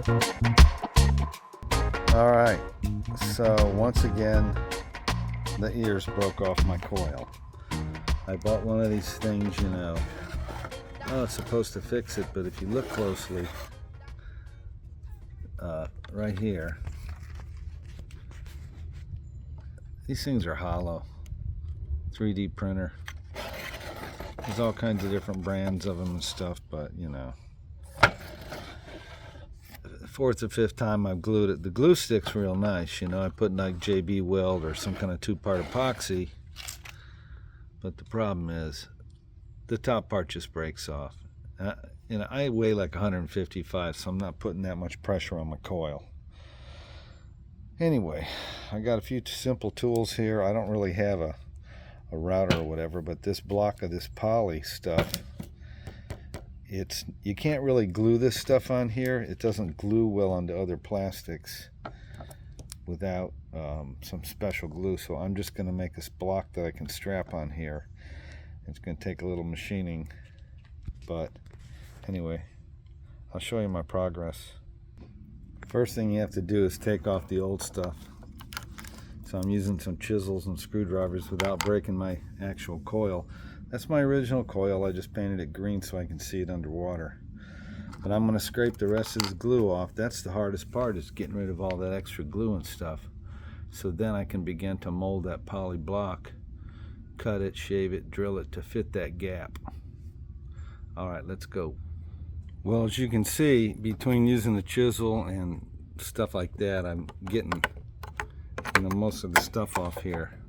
All right, so once again the ears broke off my coil. I bought one of these things, you know, oh, it's supposed to fix it, but if you look closely, right here, these things are hollow. 3D printer. There's all kinds of different brands of them and stuff, but you know, fourth or fifth time I've glued it. The glue stick's real nice, you know. I put like JB Weld or some kind of two-part epoxy, but the problem is the top part just breaks off. You know, I weigh like 155, so I'm not putting that much pressure on my coil. Anyway, I got a few simple tools here. I don't really have a router or whatever, but this block of this poly stuff, you can't really glue this stuff on here. It doesn't glue well onto other plastics without some special glue, so I'm just going to make this block that I can strap on here. It's going to take a little machining, but anyway, I'll show you my progress. First thing you have to do is take off the old stuff. So I'm using some chisels and screwdrivers without breaking my actual coil. That's my original coil. I just painted it green so I can see it underwater. But I'm going to scrape the rest of this glue off. That's the hardest part, is getting rid of all that extra glue and stuff. So then I can begin to mold that poly block, cut it, shave it, drill it to fit that gap. Alright, let's go. Well, as you can see, between using the chisel and stuff like that, I'm getting, you know, most of the stuff off here.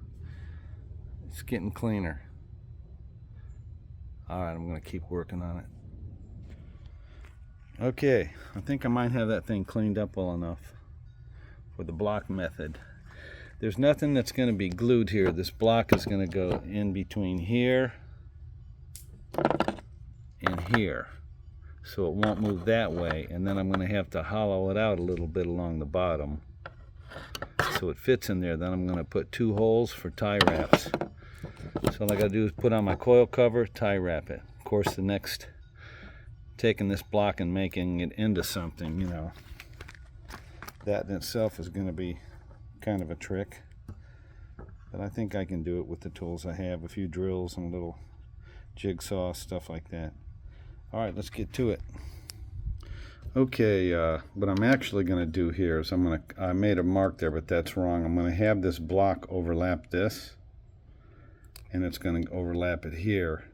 It's getting cleaner. Alright, I'm going to keep working on it. Okay, I think I might have that thing cleaned up well enough for the block method. There's nothing that's going to be glued here. This block is going to go in between here and here, so it won't move that way, and then I'm going to have to hollow it out a little bit along the bottom so it fits in there. Then I'm going to put 2 holes for tie wraps. So all I got to do is put on my coil cover, tie wrap it. Of course, the next, taking this block and making it into something, you know, that in itself is going to be kind of a trick, but I think I can do it with the tools I have, a few drills and a little jigsaw, stuff like that. Alright, let's get to it. Okay, what I'm actually going to do here is I made a mark there, but that's wrong. I'm going to have this block overlap this, and it's going to overlap it here,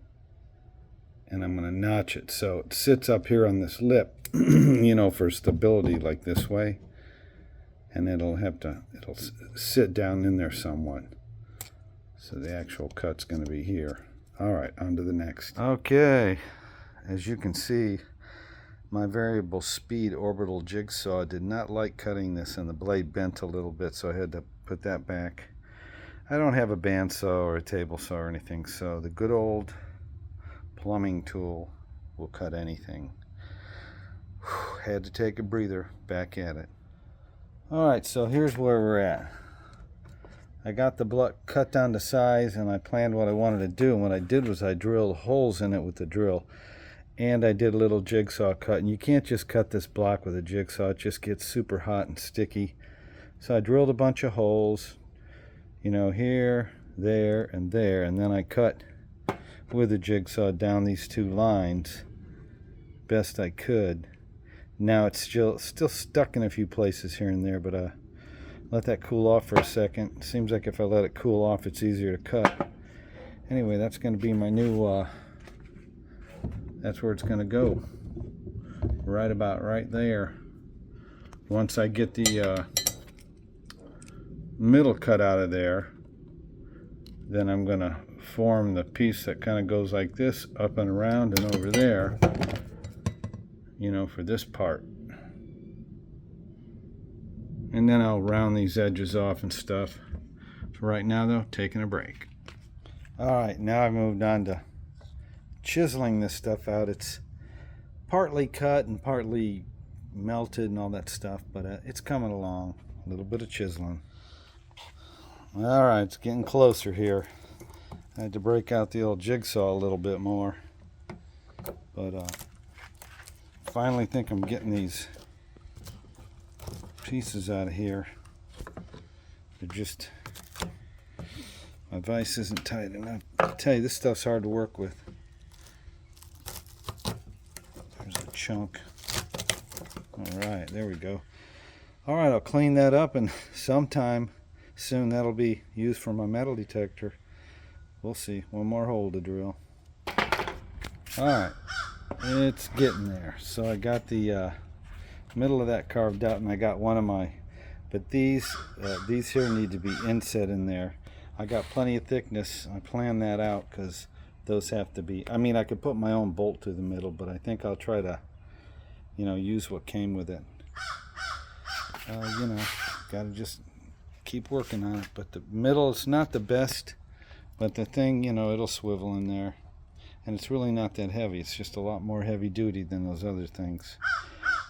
and I'm going to notch it so it sits up here on this lip, you know, for stability, like this way, and it'll sit down in there somewhat. So the actual cut's going to be here. Alright, on to the next. Okay, as you can see, my variable speed orbital jigsaw did not like cutting this, and the blade bent a little bit, so I had to put that back. I don't have a bandsaw or a table saw or anything, so the good old plumbing tool will cut anything. Whew, had to take a breather, back at it. Alright, so here's where we're at. I got the block cut down to size, and I planned what I wanted to do. And what I did was I drilled holes in it with the drill, and I did a little jigsaw cut. And you can't just cut this block with a jigsaw, it just gets super hot and sticky. So I drilled a bunch of holes, you know, here, there, and there, and then I cut with a jigsaw down these 2 lines best I could. Now it's still stuck in a few places here and there, but let that cool off for a second. Seems like if I let it cool off, it's easier to cut. Anyway, that's going to be my new, that's where it's going to go. Right about right there. Once I get the middle cut out of there, then I'm going to form the piece that kind of goes like this, up and around and over there, you know, for this part. And then I'll round these edges off and stuff. For right now though, taking a break. Alright, now I've moved on to chiseling this stuff out. It's partly cut and partly melted and all that stuff, but it's coming along. A little bit of chiseling. Alright, it's getting closer here. I had to break out the old jigsaw a little bit more, but finally think I'm getting these pieces out of here. They're just, my vise isn't tight enough. I tell you, this stuff's hard to work with. There's a chunk. Alright, there we go. Alright, I'll clean that up, and sometime soon that'll be used for my metal detector. We'll see. One more hole to drill. Alright, it's getting there. So I got the middle of that carved out, and I got one of my, but these here need to be inset in there. I got plenty of thickness. I planned that out because those have to be, I mean, I could put my own bolt through the middle, but I think I'll try to, you know, use what came with it. You know, gotta just keep working on it. But the middle is not the best, but the thing, you know, it'll swivel in there, and it's really not that heavy. It's just a lot more heavy duty than those other things.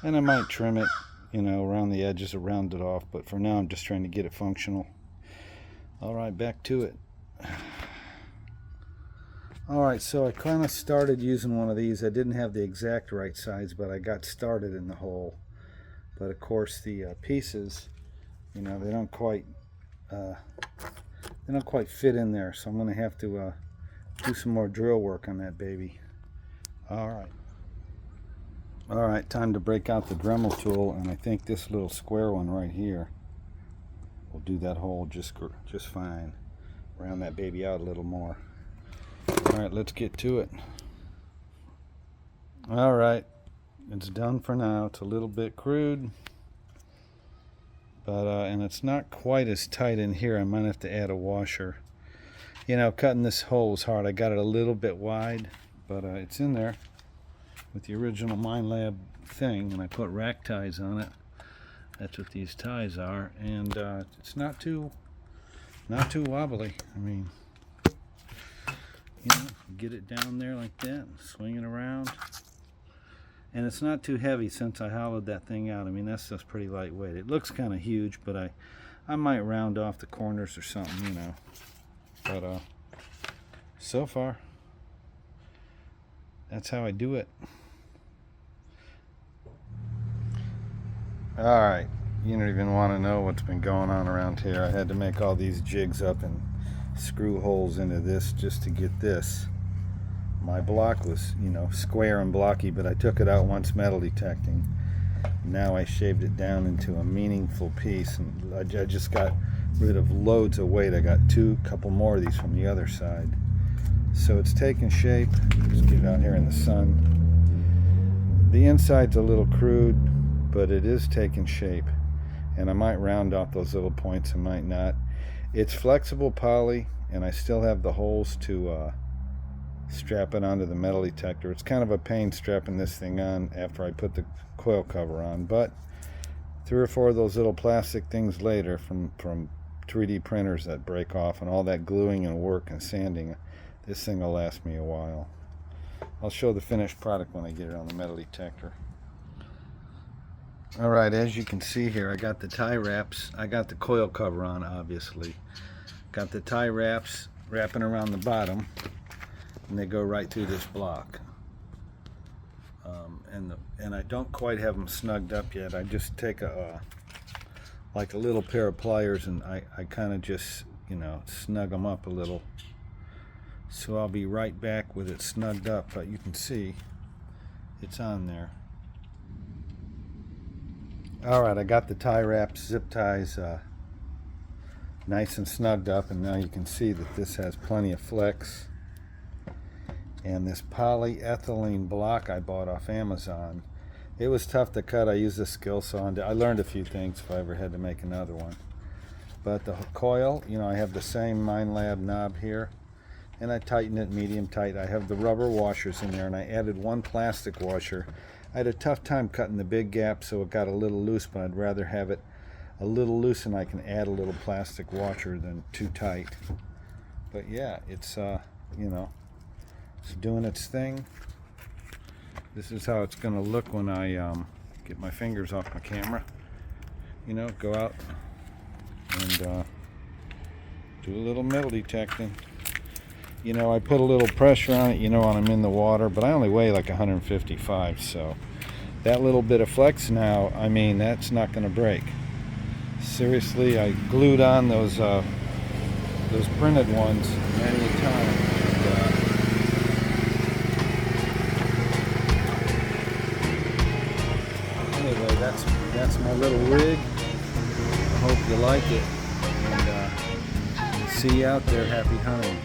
And I might trim it, you know, around the edges or round it off, but for now I'm just trying to get it functional. Alright, back to it. Alright, so I kind of started using one of these. I didn't have the exact right size, but I got started in the hole. But of course the pieces, you know, they don't quite fit in there, so I'm going to have to do some more drill work on that baby. Alright, time to break out the Dremel tool, and I think this little square one right here will do that hole just fine. Round that baby out a little more. Alright, let's get to it. Alright, it's done for now. It's a little bit crude, but and it's not quite as tight in here. I might have to add a washer. You know, cutting this hole was hard. I got it a little bit wide, but it's in there with the original Minelab thing, and I put rack ties on it. That's what these ties are, and it's not too wobbly. I mean, you know, get it down there like that, swing it around, and it's not too heavy since I hollowed that thing out. I mean, that stuff's pretty lightweight. It looks kind of huge, but I might round off the corners or something, you know. But so far, that's how I do it. Alright, you don't even want to know what's been going on around here. I had to make all these jigs up and screw holes into this just to get this. My block was, you know, square and blocky, but I took it out once metal detecting. Now I shaved it down into a meaningful piece, and I just got rid of loads of weight. I got couple more of these from the other side. So it's taking shape. Just get it out here in the sun. The inside's a little crude, but it is taking shape, and I might round off those little points, I might not. It's flexible poly, and I still have the holes to strap it onto the metal detector. It's kind of a pain strapping this thing on after I put the coil cover on, but 3 or 4 of those little plastic things later from 3D printers that break off, and all that gluing and work and sanding, this thing will last me a while. I'll show the finished product when I get it on the metal detector. Alright, as you can see here, I got the tie wraps. I got the coil cover on, obviously. Got the tie wraps wrapping around the bottom, and they go right through this block. And I don't quite have them snugged up yet. I just take like a little pair of pliers, and I kind of just, you know, snug them up a little. So I'll be right back with it snugged up, but you can see it's on there. Alright, I got the tie wraps, zip ties nice and snugged up, and now you can see that this has plenty of flex. And this polyethylene block I bought off Amazon, it was tough to cut. I used a skill saw, and I learned a few things if I ever had to make another one. But the coil, you know, I have the same Minelab knob here, and I tighten it medium tight. I have the rubber washers in there, and I added one plastic washer. I had a tough time cutting the big gap, so it got a little loose, but I'd rather have it a little loose, and I can add a little plastic washer than too tight. But yeah, it's you know, it's doing its thing. This is how it's going to look when I get my fingers off my camera. You know, go out and do a little metal detecting. You know, I put a little pressure on it, you know, when I'm in the water, but I only weigh like 155, so that little bit of flex now, I mean, that's not going to break. Seriously, I glued on those printed ones many a time. Anyway, that's my little rig. I hope you like it. And see you out there. Happy hunting.